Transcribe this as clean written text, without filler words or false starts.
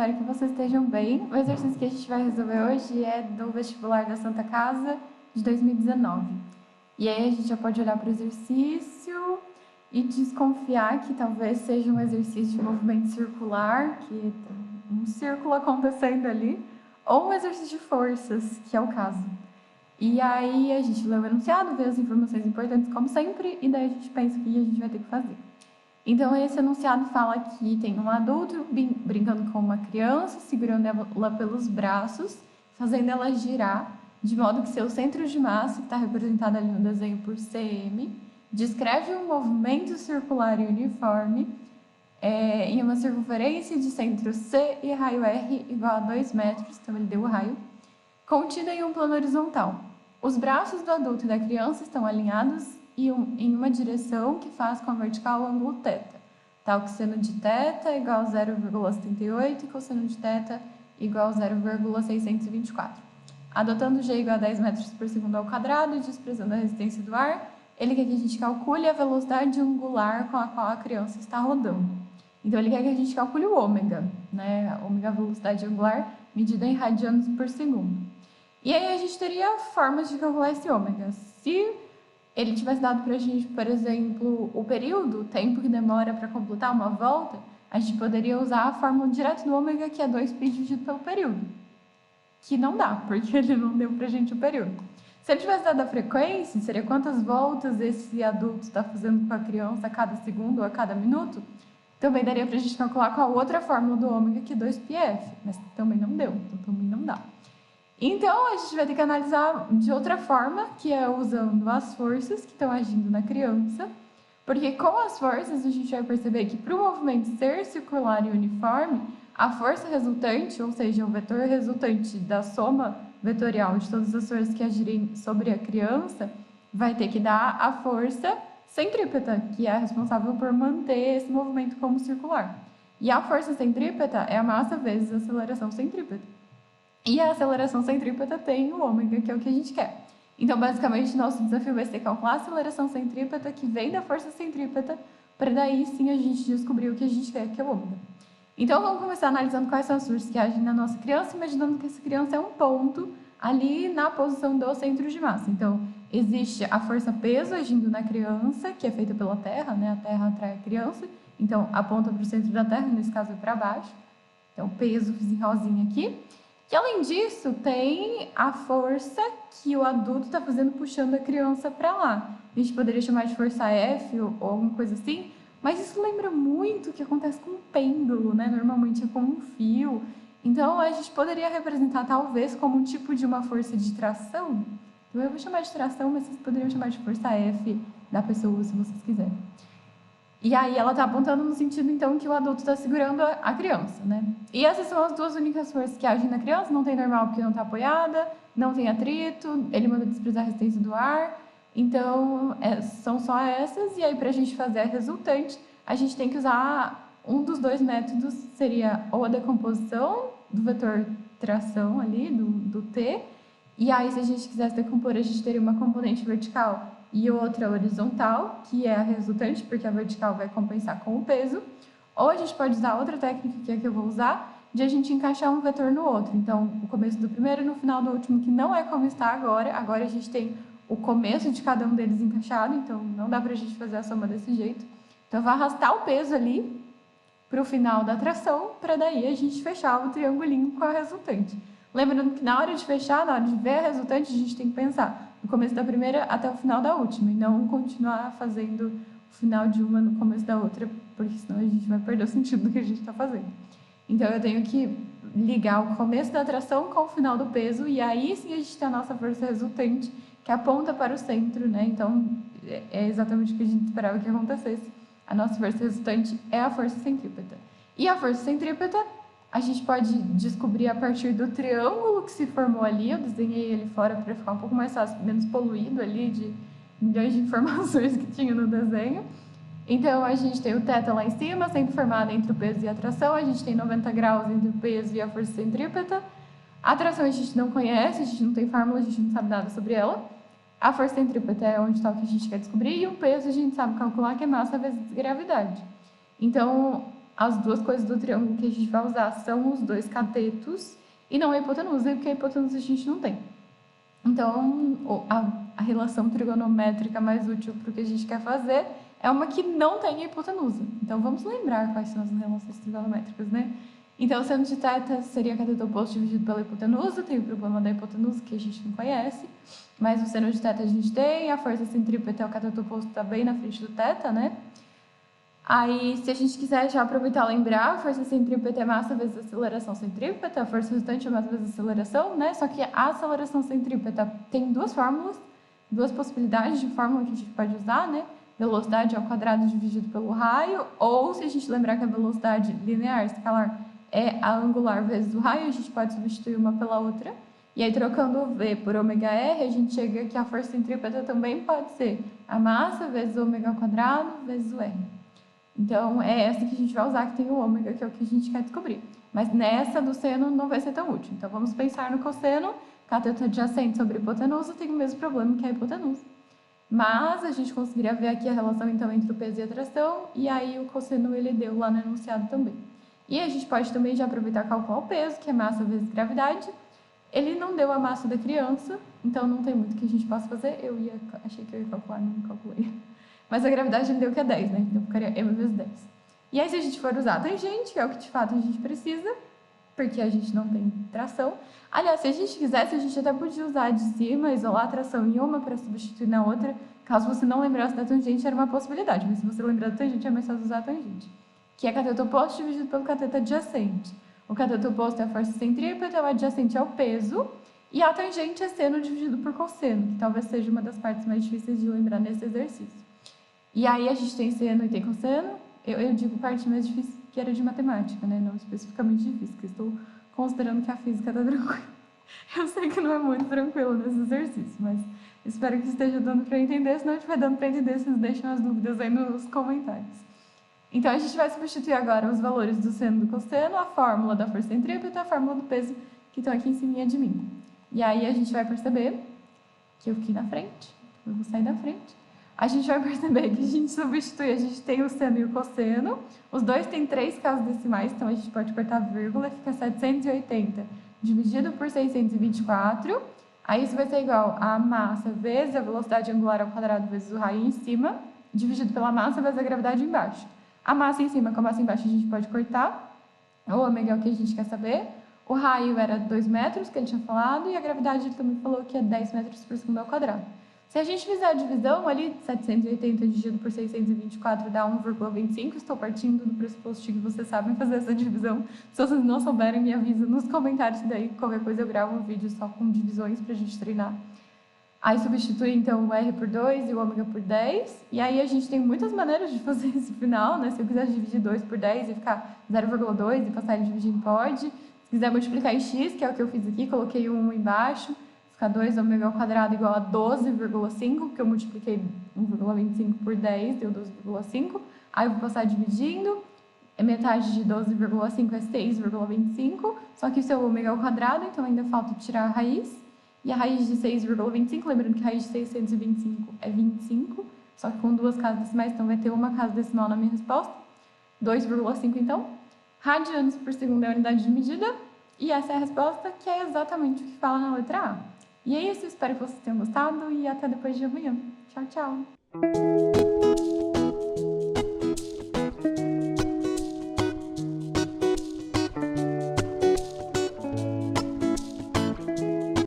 espero que vocês estejam bem. O exercício que a gente vai resolver hoje é do vestibular da Santa Casa de 2019. E aí a gente já pode olhar para o exercício e desconfiar que talvez seja um exercício de movimento circular, que tem um círculo acontecendo ali, ou um exercício de forças, que é o caso. E aí a gente lê o enunciado, vê as informações importantes como sempre, e daí a gente pensa o que a gente vai ter que fazer. Então, esse enunciado fala que tem um adulto brincando com uma criança, segurando ela pelos braços, fazendo ela girar, de modo que seu centro de massa, que está representado ali no desenho por CM, descreve um movimento circular e uniforme em uma circunferência de centro C e raio R igual a 2 metros, então ele deu o raio, contida em um plano horizontal. Os braços do adulto e da criança estão alinhados em uma direção que faz com a vertical o ângulo θ. Tal que seno de θ igual a 0,78 e cosseno de θ igual a 0,624. Adotando g igual a 10 metros por segundo ao quadrado e desprezando a resistência do ar, ele quer que a gente calcule a velocidade angular com a qual a criança está rodando. Então, ele quer que a gente calcule o ômega, né? Ômega é a velocidade angular medida em radianos por segundo. E aí a gente teria formas de calcular esse ômega. Se ele tivesse dado para a gente, por exemplo, o período, o tempo que demora para completar uma volta, a gente poderia usar a fórmula direto do ômega, que é 2π dividido pelo período. Que não dá, porque ele não deu para a gente o período. Se ele tivesse dado a frequência, seria quantas voltas esse adulto está fazendo com a criança a cada segundo ou a cada minuto, também daria para a gente calcular com a outra fórmula do ômega, que é 2πf, mas também não deu, então também não dá. Então, a gente vai ter que analisar de outra forma, que é usando as forças que estão agindo na criança, porque com as forças a gente vai perceber que para o movimento ser circular e uniforme, a força resultante, ou seja, o vetor resultante da soma vetorial de todas as forças que agirem sobre a criança, vai ter que dar a força centrípeta, que é a responsável por manter esse movimento como circular. E a força centrípeta é a massa vezes a aceleração centrípeta. E a aceleração centrípeta tem o ômega, que é o que a gente quer. Então, basicamente, nosso desafio vai ser calcular a aceleração centrípeta que vem da força centrípeta, para daí sim a gente descobrir o que a gente quer, que é o ômega. Então, vamos começar analisando quais são as forças que agem na nossa criança, imaginando que essa criança é um ponto ali na posição do centro de massa. Então, existe a força peso agindo na criança, que é feita pela Terra, né? A Terra atrai a criança, então aponta para o centro da Terra, nesse caso é para baixo. Então, peso, fiz em rosinha aqui. E, além disso, tem a força que o adulto está fazendo puxando a criança para lá. A gente poderia chamar de força F ou alguma coisa assim, mas isso lembra muito o que acontece com um pêndulo, né? Normalmente é com um fio. Então, a gente poderia representar, talvez, como um tipo de uma força de tração. Então, eu vou chamar de tração, mas vocês poderiam chamar de força F da pessoa, se vocês quiserem. E aí ela está apontando no sentido, então, que o adulto está segurando a criança, né? E essas são as duas únicas forças que agem na criança. Não tem normal porque não está apoiada, não tem atrito, ele manda desprezar a resistência do ar. Então, são só essas. E aí, para a gente fazer a resultante, a gente tem que usar um dos dois métodos, seria ou a decomposição do vetor tração ali, do T. E aí, se a gente quisesse decompor, a gente teria uma componente vertical e outra horizontal, que é a resultante, porque a vertical vai compensar com o peso. Ou a gente pode usar outra técnica, que é a que eu vou usar, de a gente encaixar um vetor no outro. Então, o começo do primeiro e no final do último, que não é como está agora. Agora a gente tem o começo de cada um deles encaixado, então não dá pra gente fazer a soma desse jeito. Então, eu vou arrastar o peso ali para o final da tração, para daí a gente fechar o triangulinho com a resultante. Lembrando que na hora de fechar, na hora de ver a resultante, a gente tem que pensar no começo da primeira até o final da última, e não continuar fazendo o final de uma no começo da outra, porque senão a gente vai perder o sentido do que a gente está fazendo. Então, eu tenho que ligar o começo da tração com o final do peso, e aí sim a gente tem a nossa força resultante, que aponta para o centro, né? Então, é exatamente o que a gente esperava que acontecesse. A nossa força resultante é a força centrípeta. E a força centrípeta a gente pode descobrir a partir do triângulo que se formou ali. Eu desenhei ele fora para ficar um pouco mais fácil, menos poluído ali de milhões de informações que tinha no desenho. Então, a gente tem o θ lá em cima, sendo formado entre o peso e a tração. A gente tem 90 graus entre o peso e a força centrípeta. A tração a gente não conhece, a gente não tem fórmula, a gente não sabe nada sobre ela. A força centrípeta é onde está o que a gente quer descobrir. E o peso a gente sabe calcular, que é massa vezes gravidade. Então, as duas coisas do triângulo que a gente vai usar são os dois catetos e não a hipotenusa, porque a hipotenusa a gente não tem. Então, a relação trigonométrica mais útil para o que a gente quer fazer é uma que não tem a hipotenusa. Então, vamos lembrar quais são as relações trigonométricas, né? Então, o seno de θ seria cateto oposto dividido pela hipotenusa. Tem o problema da hipotenusa, que a gente não conhece. Mas o seno de θ a gente tem. A força centrípeta é o cateto oposto, está bem na frente do θ, né? Aí, se a gente quiser já aproveitar e lembrar, a força centrípeta é massa vezes a aceleração centrípeta, a força resultante é massa vezes a aceleração, né? Só que a aceleração centrípeta tem duas fórmulas, duas possibilidades de fórmula que a gente pode usar, né? Velocidade ao quadrado dividido pelo raio, ou se a gente lembrar que a velocidade linear, escalar, é a angular vezes o raio, a gente pode substituir uma pela outra. E aí, trocando o V por ômega-R, a gente chega que a força centrípeta também pode ser a massa vezes o ômega ao quadrado vezes o R. Então, é essa que a gente vai usar, que tem o ômega, que é o que a gente quer descobrir. Mas nessa do seno não vai ser tão útil. Então, vamos pensar no cosseno. Cateto adjacente sobre hipotenusa tem o mesmo problema que a hipotenusa. Mas a gente conseguiria ver aqui a relação, então, entre o peso e a tração. E aí, o cosseno ele deu lá no enunciado também. E a gente pode também já aproveitar e calcular o peso, que é massa vezes gravidade. Ele não deu a massa da criança, então não tem muito que a gente possa fazer. Achei que eu ia calcular, não calculei. Mas a gravidade ele deu que é 10, né? Então ficaria m vezes 10. E aí, se a gente for usar a tangente, que é o que de fato a gente precisa, porque a gente não tem tração. Aliás, se a gente quisesse, a gente até podia usar de cima, isolar a tração em uma para substituir na outra. Caso você não lembrasse da tangente, era uma possibilidade. Mas se você lembrar da tangente, é mais fácil usar a tangente. Que é cateto oposto dividido pelo cateto adjacente. O cateto oposto é a força centrípeta, o adjacente é o peso, e a tangente é seno dividido por cosseno, que talvez seja uma das partes mais difíceis de lembrar nesse exercício. E aí a gente tem seno e tem cosseno. Eu digo parte mais difícil que era de matemática, né? Não especificamente de física. Estou considerando que a física está tranquila. Eu sei que não é muito tranquilo nesse exercício, mas espero que esteja dando para entender. Se não estiver dando para entender, vocês deixam as dúvidas aí nos comentários. Então, a gente vai substituir agora os valores do seno e do cosseno, a fórmula da força centrípeta e a fórmula do peso, que estão aqui em cima de mim. E aí, a gente vai perceber que eu fiquei na frente, eu vou sair da frente. A gente vai perceber que a gente substitui, a gente tem o seno e o cosseno, os dois têm 3 casas decimais, então a gente pode cortar a vírgula, fica 780 dividido por 624, aí isso vai ser igual a massa vezes a velocidade angular ao quadrado vezes o raio em cima, dividido pela massa vezes a gravidade embaixo. A massa em cima com a massa embaixo a gente pode cortar, o ômega é o que a gente quer saber, o raio era 2 metros, que ele tinha falado, e a gravidade ele também falou que é 10 metros por segundo ao quadrado. Se a gente fizer a divisão ali, 780 dividido por 624 dá 1,25. Estou partindo do pressuposto que vocês sabem fazer essa divisão. Se vocês não souberem, me avisam nos comentários, daí qualquer coisa eu gravo um vídeo só com divisões para a gente treinar. Aí substitui então o R por 2 e o ômega por 10. E aí a gente tem muitas maneiras de fazer esse final, né? Se eu quiser dividir 2 por 10 e ficar 0,2 e passar ele dividindo, pode. Se quiser multiplicar em x, que é o que eu fiz aqui, coloquei um embaixo. Fica 2 ômega ao quadrado igual a 12,5, porque eu multipliquei 1,25 por 10, deu 12,5. Aí eu vou passar dividindo, metade de 12,5 é 6,25, só que isso é o ômega ao quadrado, então ainda falta tirar a raiz. E a raiz de 6,25, lembrando que a raiz de 625 é 25, só que com 2 casas decimais, então vai ter uma casa decimal na minha resposta. 2,5 então. Radianos por segundo é a unidade de medida, e essa é a resposta, que é exatamente o que fala na letra A. E é isso, espero que vocês tenham gostado e até depois de amanhã. Tchau, tchau!